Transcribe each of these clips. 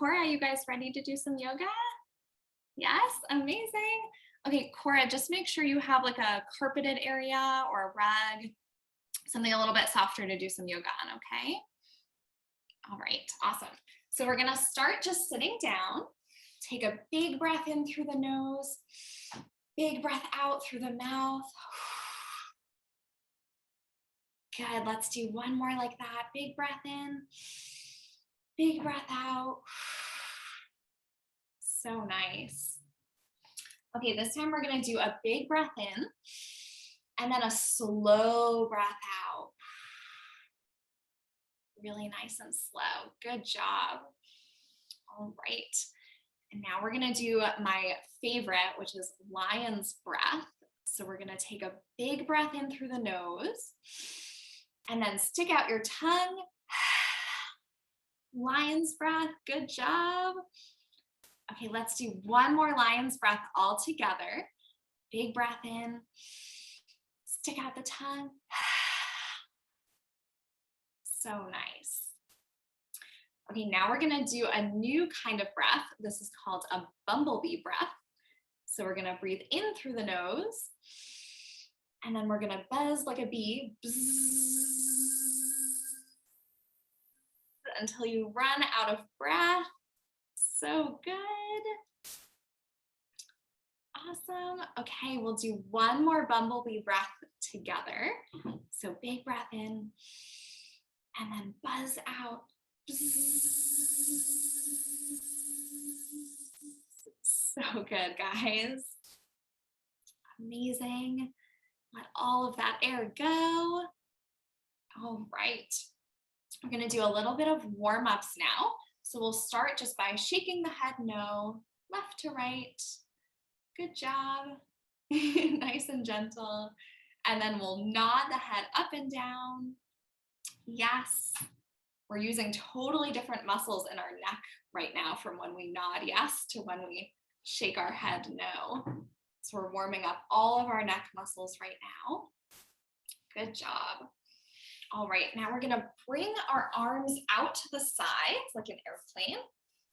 Cora, you guys ready to do some yoga? Yes, amazing. Okay, Cora, just make sure you have like a carpeted area or a rug, something a little bit softer to do some yoga on, okay? All right, awesome. So we're gonna start just sitting down. Take a big breath in through the nose, big breath out through the mouth. Good, let's do one more like that. Big breath in, big breath out. So nice. Okay, this time we're gonna do a big breath in and then a slow breath out. Really nice and slow. Good job. All right. And now we're gonna do my favorite, which is lion's breath. So we're gonna take a big breath in through the nose and then stick out your tongue. Lion's breath, good job. Okay, let's do one more lion's breath all together. Big breath in, stick out the tongue. So nice. Okay, now we're gonna do a new kind of breath. This is called a bumblebee breath. So we're gonna breathe in through the nose, and then we're gonna buzz like a bee, until you run out of breath. So good. Awesome. Okay, we'll do one more bumblebee breath together. So big breath in, and then buzz out. So good, guys. Amazing. Let all of that air go. All right. We're going to do a little bit of warm-ups now. So we'll start just by shaking the head no, left to right. Good job. Nice and gentle. And then we'll nod the head up and down. Yes. We're using totally different muscles in our neck right now from when we nod yes to when we shake our head no. So we're warming up all of our neck muscles right now. Good job. All right, now we're gonna bring our arms out to the sides like an airplane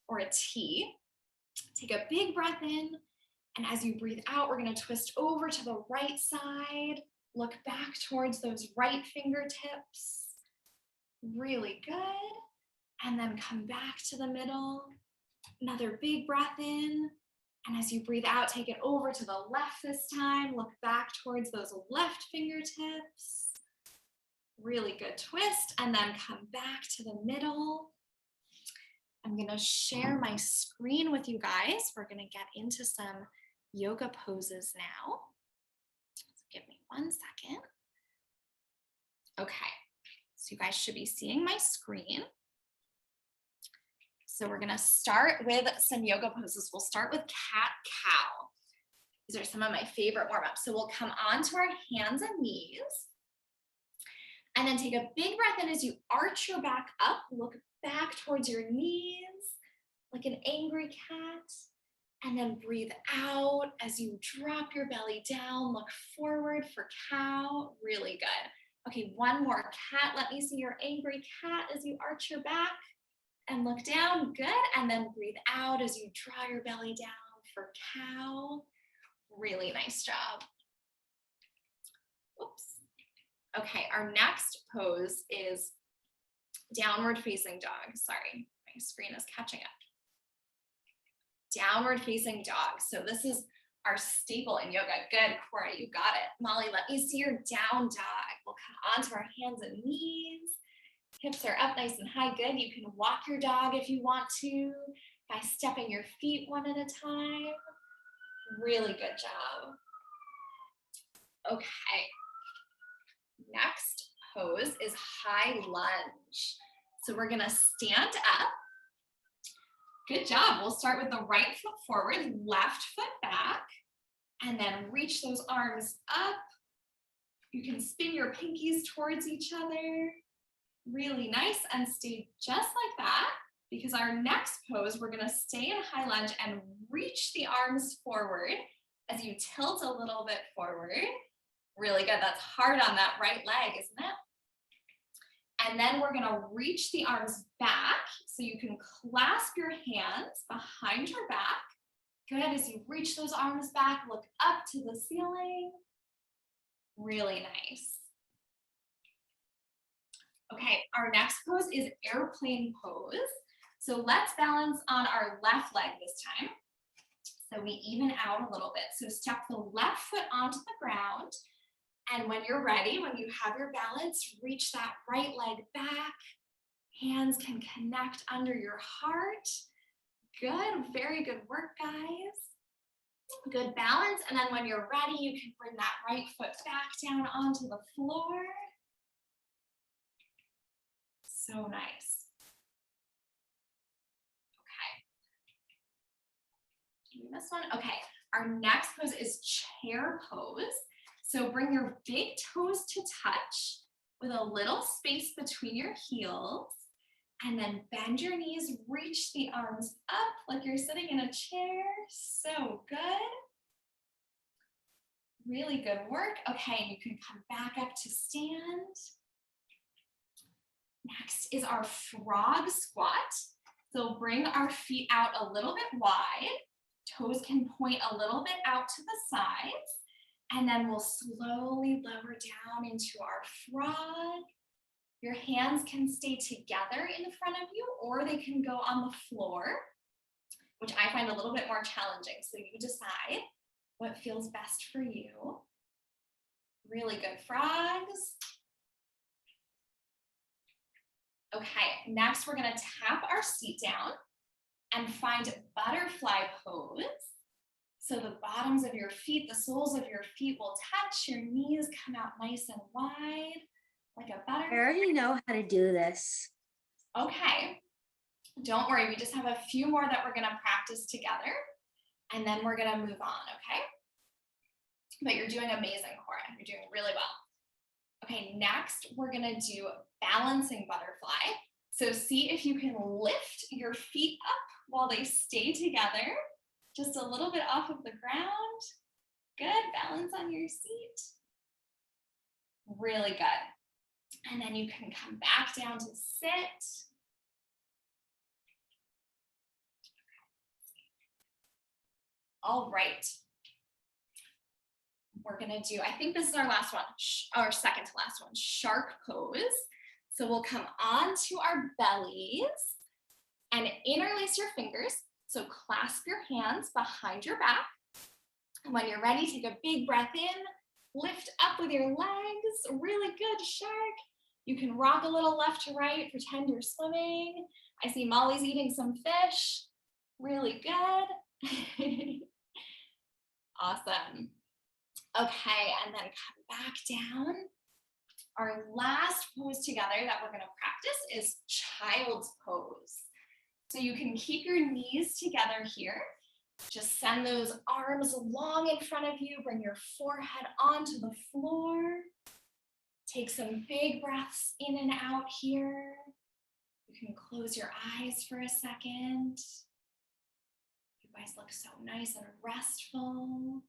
or a T. Take a big breath in, and as you breathe out, we're gonna twist over to the right side. Look back towards those right fingertips. Really good. And then come back to the middle. Another big breath in. And as you breathe out, take it over to the left this time. Look back towards those left fingertips. Really good twist. And then come back to the middle. I'm going to share my screen with you guys. We're going to get into some yoga poses now. So give me 1 second. Okay. So you guys should be seeing my screen. So we're gonna start with some yoga poses. We'll start with cat-cow. These are some of my favorite warm-ups. So we'll come onto our hands and knees, and then take a big breath in as you arch your back up. Look back towards your knees like an angry cat, and then breathe out as you drop your belly down. Look forward for cow. Really good. Okay, one more cat. Let me see your angry cat as you arch your back and look down. Good. And then breathe out as you draw your belly down for cow. Really nice job. Oops. Okay, our next pose is downward facing dog. Sorry, my screen is catching up. Downward facing dog. So this is our staple in yoga. Good, Cora, you got it. Molly, let me see your down dog. We'll come onto our hands and knees. Hips are up nice and high. Good. You can walk your dog if you want to by stepping your feet one at a time. Really good job. Okay. Next pose is high lunge. So we're going to stand up. Good job. We'll start with the right foot forward, left foot back, and then reach those arms up. You can spin your pinkies towards each other. Really nice, and stay just like that, because our next pose, we're gonna stay in high lunge and reach the arms forward as you tilt a little bit forward. Really good. That's hard on that right leg, isn't it? And then we're gonna reach the arms back so you can clasp your hands behind your back. Good, as you reach those arms back, look up to the ceiling. Really nice. Okay, our next pose is airplane pose. So let's balance on our left leg this time. So we even out a little bit. So step the left foot onto the ground. And when you're ready, when you have your balance, reach that right leg back. Hands can connect under your heart. Good, very good work, guys. Good balance. And then when you're ready, you can bring that right foot back down onto the floor. So nice. Okay. This one. Okay. Our next pose is chair pose. So bring your big toes to touch with a little space between your heels. And then bend your knees, reach the arms up like you're sitting in a chair. So good. Really good work. Okay, you can come back up to stand. Next is our frog squat. So bring our feet out a little bit wide. Toes can point a little bit out to the sides. And then we'll slowly lower down into our frog. Your hands can stay together in front of you, or they can go on the floor, which I find a little bit more challenging. So you decide what feels best for you. Really good frogs. Okay, next we're gonna tap our seat down and find butterfly pose. So the bottoms of your feet, the soles of your feet will touch, your knees come out nice and wide. Like a butterfly. I already know how to do this. Okay, don't worry, we just have a few more that we're gonna practice together and then we're gonna move on, okay? But you're doing amazing, Cora, you're doing really well. Okay, next we're gonna do balancing butterfly. So see if you can lift your feet up while they stay together, just a little bit off of the ground. Good, balance on your seat. Really good. And then you can come back down to sit. All right. We're gonna do, I think this is our last one, our second to last one, shark pose. So we'll come onto our bellies and interlace your fingers. So clasp your hands behind your back. And when you're ready, take a big breath in, lift up with your legs, really good, shark. You can rock a little left to right, pretend you're swimming. I see Molly's eating some fish. Really good. Awesome. Okay, and then come back down. Our last pose together that we're gonna practice is child's pose. So you can keep your knees together here. Just send those arms long in front of you. Bring your forehead onto the floor. Take some big breaths in and out here. You can close your eyes for a second. You guys look so nice and restful.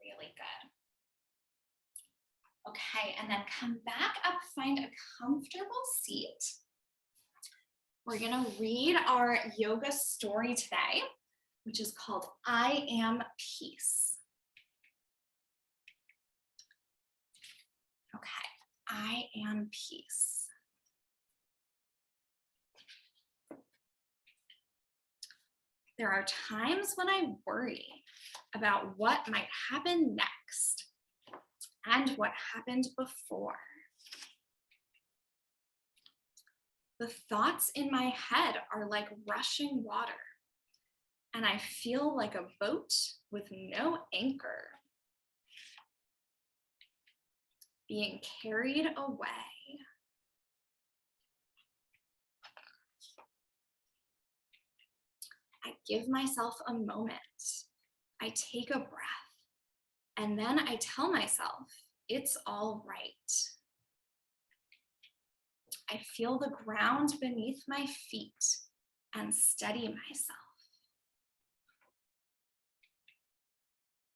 Really good. Okay, and then come back up, find a comfortable seat. We're gonna read our yoga story today, which is called I Am Peace. Okay, I am peace. There are times when I worry about what might happen next and what happened before. The thoughts in my head are like rushing water, and I feel like a boat with no anchor, being carried away. I give myself a moment. I take a breath, and then I tell myself, it's all right. I feel the ground beneath my feet and steady myself.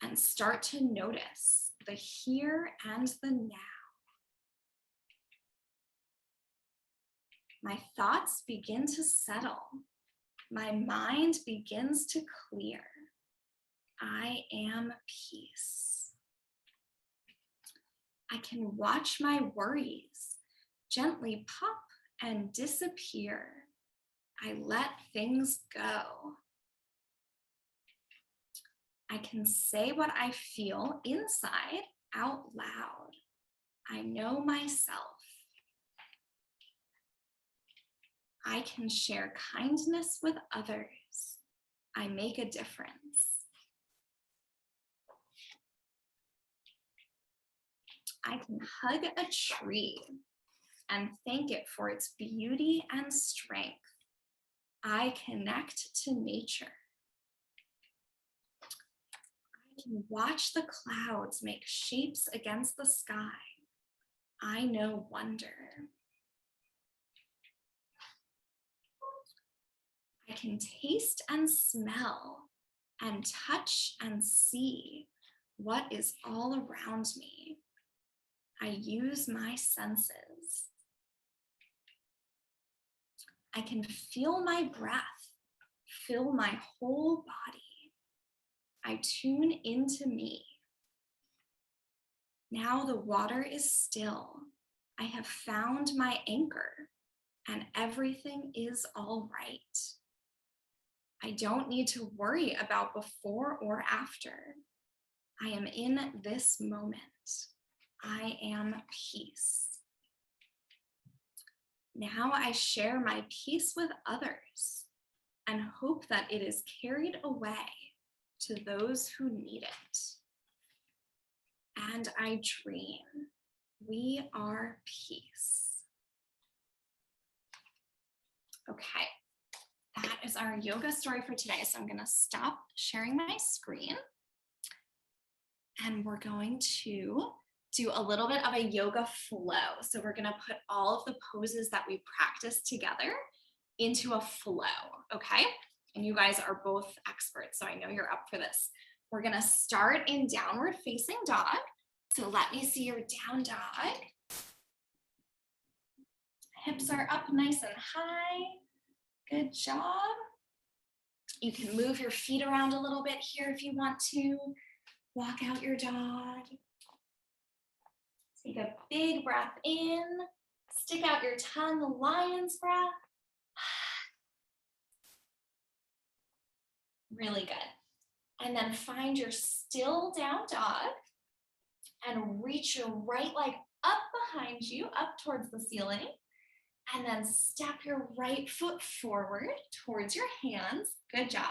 And start to notice the here and the now. My thoughts begin to settle. My mind begins to clear. I am peace. I can watch my worries gently pop and disappear. I let things go. I can say what I feel inside out loud. I know myself. I can share kindness with others. I make a difference. I can hug a tree and thank it for its beauty and strength. I connect to nature. I can watch the clouds make shapes against the sky. I know wonder. I can taste and smell and touch and see what is all around me. I use my senses. I can feel my breath fill my whole body. I tune into me. Now the water is still. I have found my anchor and everything is all right. I don't need to worry about before or after. I am in this moment. I am peace. Now I share my peace with others and hope that it is carried away to those who need it. And I dream. We are peace. Okay, that is our yoga story for today. So I'm going to stop sharing my screen and we're going to do a little bit of a yoga flow. So we're going to put all of the poses that we practiced together into a flow, okay? And you guys are both experts, so I know you're up for this. We're going to start in downward facing dog. So let me see your down dog. Hips are up nice and high. Good job. You can move your feet around a little bit here if you want to. Walk out your dog. Take a big breath in. Stick out your tongue, the lion's breath. Really good. And then find your still down dog and reach your right leg up behind you, up towards the ceiling. And then step your right foot forward towards your hands. Good job.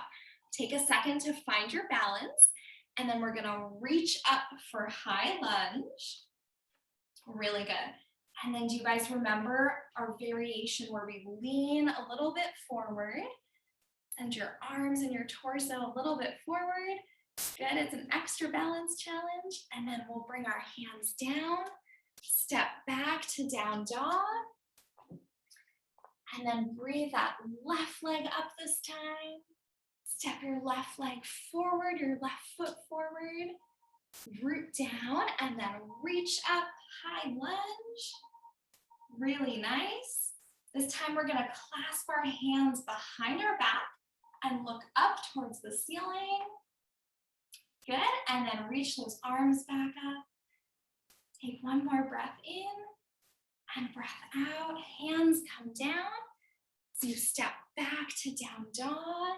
Take a second to find your balance. And then we're gonna reach up for high lunge. Really good. And then do you guys remember our variation where we lean a little bit forward, send your arms and your torso a little bit forward. Good, it's an extra balance challenge. And then we'll bring our hands down, step back to down dog. And then breathe that left leg up this time. Step your left leg forward, your left foot forward. Root down and then reach up, high lunge. Really nice. This time we're gonna clasp our hands behind our back and look up towards the ceiling. Good, and then reach those arms back up. Take one more breath in and breath out. Hands come down. So you step back to down dog.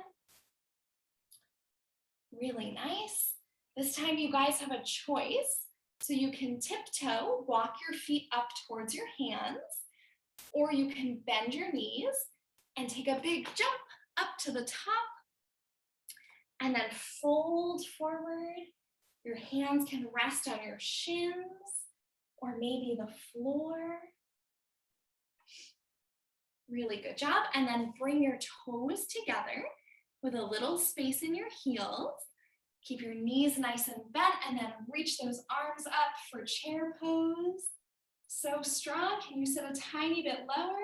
Really nice. This time you guys have a choice. So you can tiptoe, walk your feet up towards your hands, or you can bend your knees and take a big jump up to the top and then fold forward. Your hands can rest on your shins or maybe the floor. Really good job. And then bring your toes together with a little space in your heels. Keep your knees nice and bent and then reach those arms up for chair pose. So strong. Can you sit a tiny bit lower?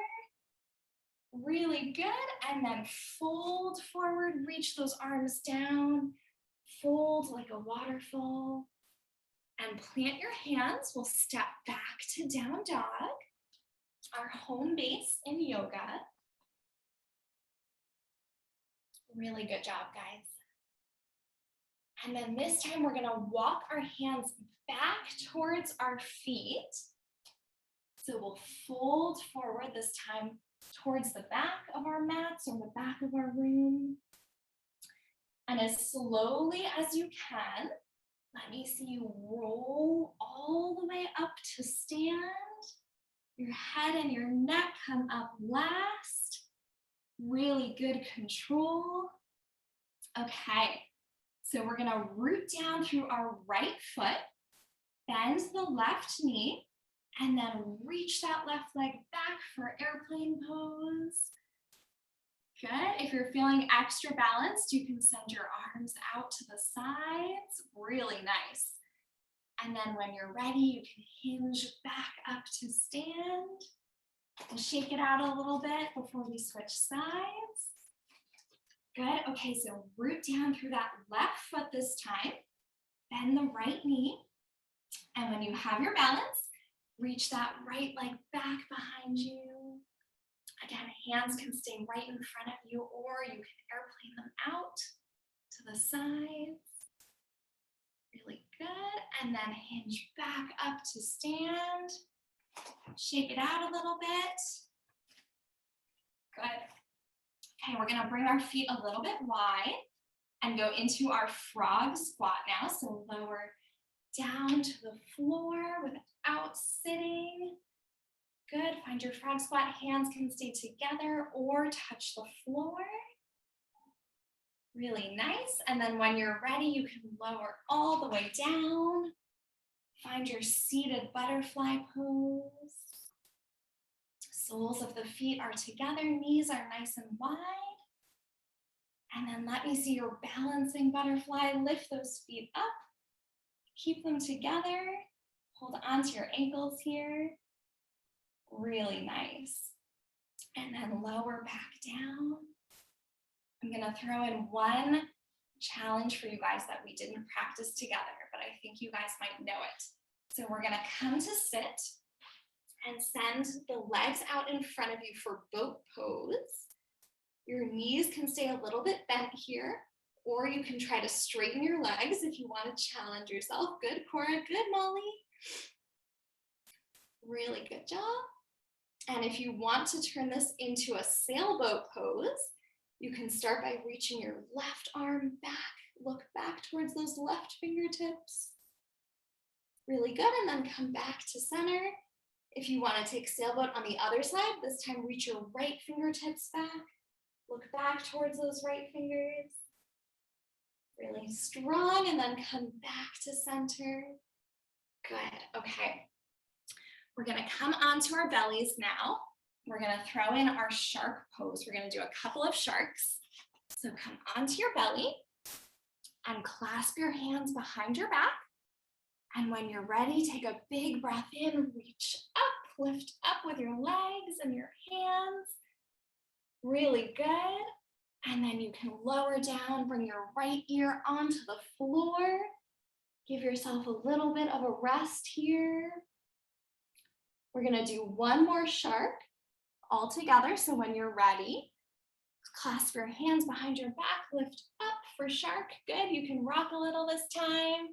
Really good. And then fold forward, reach those arms down, fold like a waterfall, and plant your hands. We'll step back to down dog. our home base in yoga. Really good job, guys. And then this time we're gonna walk our hands back towards our feet. So we'll fold forward this time towards the back of our mats or the back of our room. And as slowly as you can, let me see you roll all the way up to stand. Your head and your neck come up last. Really good control. Okay, so we're gonna root down through our right foot, bend the left knee, and then reach that left leg back for airplane pose. Good. If you're feeling extra balanced, you can send your arms out to the sides. Really nice. And then when you're ready, you can hinge back up to stand. We'll shake it out a little bit before we switch sides. Good. Okay, so root down through that left foot this time. Bend the right knee. And when you have your balance, reach that right leg back behind you. Again, hands can stay right in front of you, or you can airplane them out to the sides. Really good. And then hinge back up to stand. Shake it out a little bit. Good. Okay, we're gonna bring our feet a little bit wide and go into our frog squat now. So lower down to the floor without sitting. Good, find your frog squat, hands can stay together or touch the floor. Really nice, and then when you're ready, you can lower all the way down. Find your seated butterfly pose. Soles of the feet are together, knees are nice and wide. And then let me see your balancing butterfly. Lift those feet up, keep them together. Hold on to your ankles here. Really nice. And then lower back down. I'm gonna throw in one challenge for you guys that we didn't practice together, but I think you guys might know it. So we're gonna come to sit and send the legs out in front of you for boat pose. Your knees can stay a little bit bent here, or you can try to straighten your legs if you want to challenge yourself. Good, Cora, good, Molly. Really good job. And if you want to turn this into a sailboat pose, you can start by reaching your left arm back. Look back towards those left fingertips. Really good, and then come back to center. If you want to take sailboat on the other side, this time reach your right fingertips back. Look back towards those right fingers. Really strong, and then come back to center. Good, okay. We're gonna come onto our bellies now. We're gonna throw in our shark pose. We're gonna do a couple of sharks. So come onto your belly and clasp your hands behind your back. And when you're ready, take a big breath in, reach up, lift up with your legs and your hands. Really good. And then you can lower down, bring your right ear onto the floor. Give yourself a little bit of a rest here. We're gonna do one more shark all together. So when you're ready, clasp your hands behind your back, lift up for shark. Good, you can rock a little this time.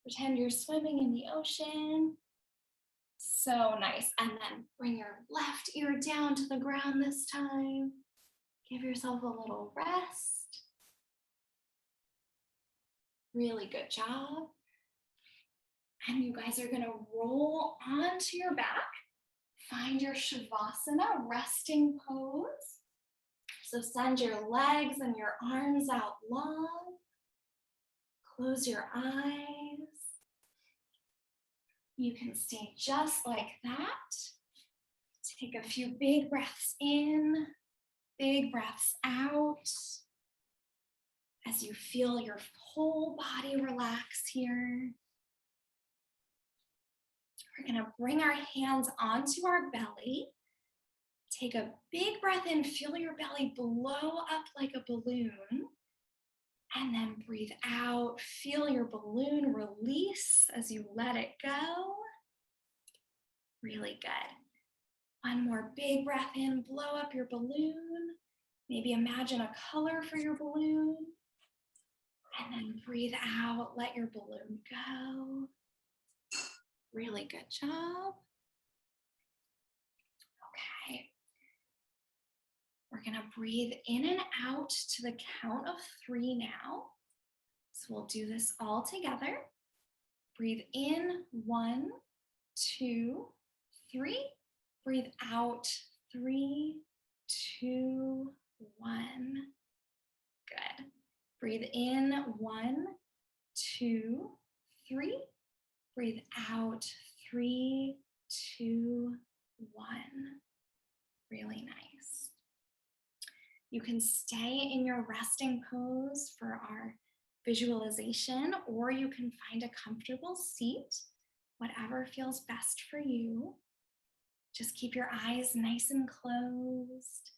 Pretend you're swimming in the ocean. So nice. And then bring your left ear down to the ground this time. Give yourself a little rest. Really good job. And you guys are gonna roll onto your back. Find your Shavasana, resting pose. So send your legs and your arms out long. Close your eyes. You can stay just like that. Take a few big breaths in, big breaths out. As you feel your whole body relax here. We're gonna bring our hands onto our belly. Take a big breath in, feel your belly blow up like a balloon. And then breathe out, feel your balloon release as you let it go. Really good. One more big breath in, blow up your balloon. Maybe imagine a color for your balloon. And then breathe out, let your balloon go. Really good job. Okay. We're gonna breathe in and out to the count of 3 now. So we'll do this all together. Breathe in, 1, 2, 3. Breathe out, 3, 2, 1. Good. Breathe in, 1, 2, 3. Breathe out, 3, 2, 1. Really nice. You can stay in your resting pose for our visualization, or you can find a comfortable seat, whatever feels best for you. Just keep your eyes nice and closed.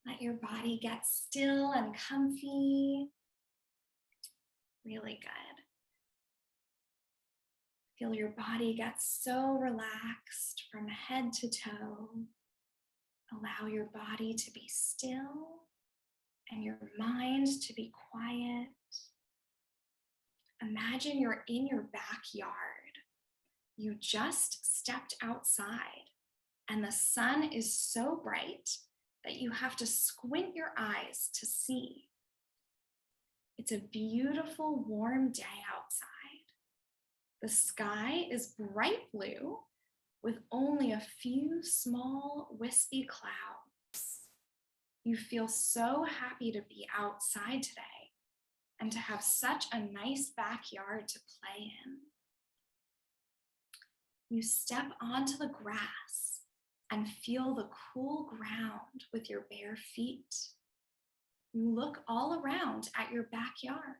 Let your body get still and comfy. Really good. Feel your body get so relaxed from head to toe. Allow your body to be still and your mind to be quiet. Imagine you're in your backyard. You just stepped outside and the sun is so bright that you have to squint your eyes to see. It's a beautiful, warm day outside. The sky is bright blue with only a few small, wispy clouds. You feel so happy to be outside today and to have such a nice backyard to play in. You step onto the grass and feel the cool ground with your bare feet. You look all around at your backyard.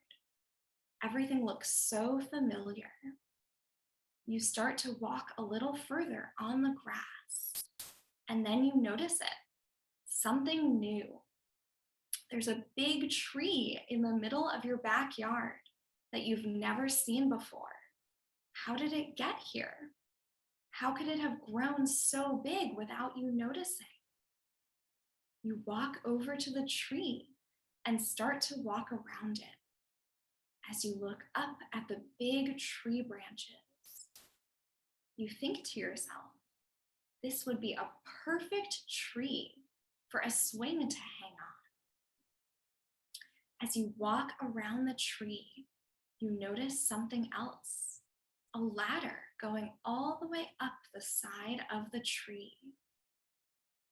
Everything looks so familiar. You start to walk a little further on the grass, and then you notice it, something new. There's a big tree in the middle of your backyard that you've never seen before. How did it get here? How could it have grown so big without you noticing? You walk over to the tree and start to walk around it. As you look up at the big tree branches, you think to yourself, this would be a perfect tree for a swing to hang on. As you walk around the tree, you notice something else, a ladder going all the way up the side of the tree.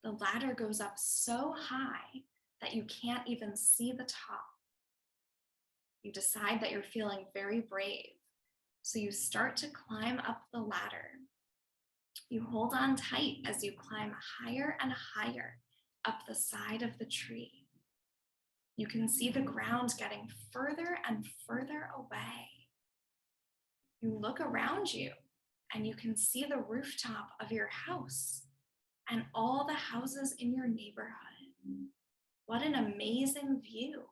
The ladder goes up so high that you can't even see the top. You decide that you're feeling very brave, so you start to climb up the ladder. You hold on tight as you climb higher and higher up the side of the tree. You can see the ground getting further and further away. You look around you and you can see the rooftop of your house and all the houses in your neighborhood. What an amazing view.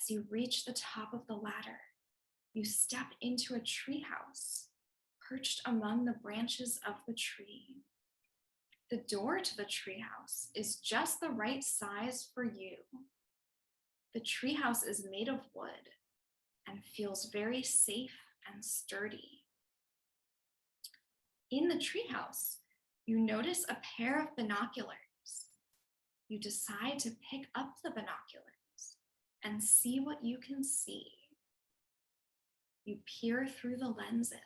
As you reach the top of the ladder, you step into a treehouse perched among the branches of the tree. The door to the treehouse is just the right size for you. The treehouse is made of wood and feels very safe and sturdy. In the treehouse, you notice a pair of binoculars. You decide to pick up the binoculars and see what you can see. You peer through the lenses,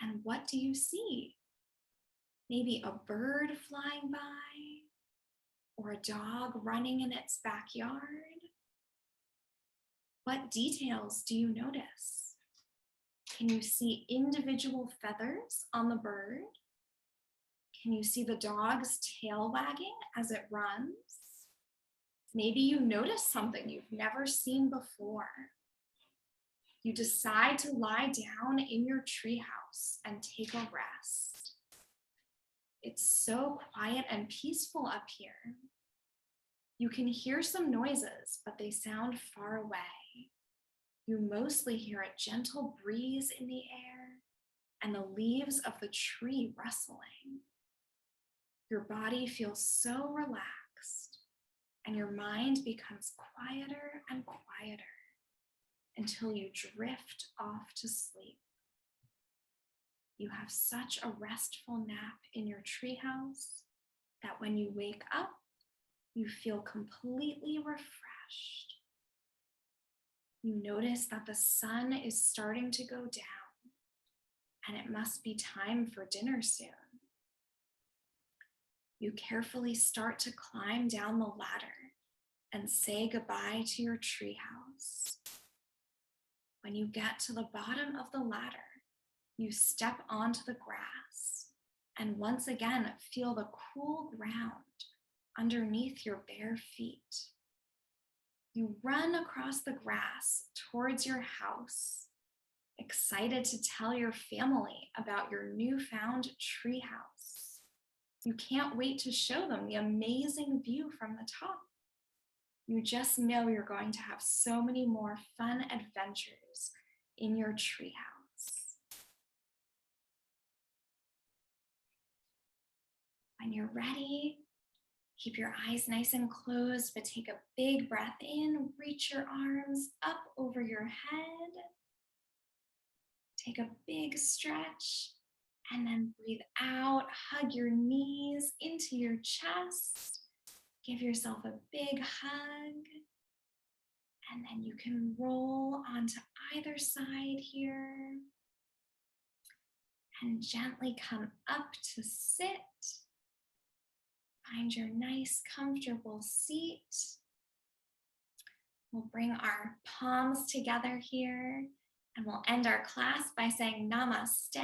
and what do you see? Maybe a bird flying by, or a dog running in its backyard. What details do you notice? Can you see individual feathers on the bird? Can you see the dog's tail wagging as it runs? Maybe you notice something you've never seen before. You decide to lie down in your treehouse and take a rest. It's so quiet and peaceful up here. You can hear some noises, but they sound far away. You mostly hear a gentle breeze in the air and the leaves of the tree rustling. Your body feels so relaxed, and your mind becomes quieter and quieter until you drift off to sleep. You have such a restful nap in your treehouse that when you wake up, you feel completely refreshed. You notice that the sun is starting to go down, and it must be time for dinner soon. You carefully start to climb down the ladder and say goodbye to your treehouse. When you get to the bottom of the ladder, you step onto the grass and once again feel the cool ground underneath your bare feet. You run across the grass towards your house, excited to tell your family about your newfound treehouse. You can't wait to show them the amazing view from the top. You just know you're going to have so many more fun adventures in your treehouse. When you're ready, keep your eyes nice and closed, but take a big breath in. Reach your arms up over your head. Take a big stretch, and then breathe out. Hug your knees into your chest. Give yourself a big hug. And then you can roll onto either side here. And gently come up to sit. Find your nice, comfortable seat. We'll bring our palms together here, and we'll end our class by saying namaste,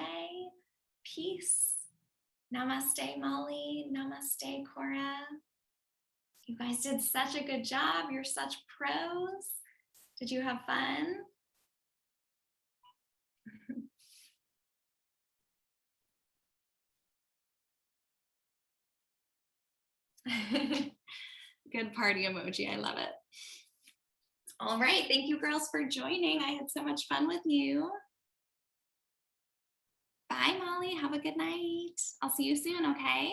peace. Namaste, Molly. Namaste, Cora. You guys did such a good job. You're such pros. Did you have fun? Good party emoji. I love it. All right. Thank you, girls, for joining. I had so much fun with you. Bye, Molly. Have a good night. I'll see you soon, okay?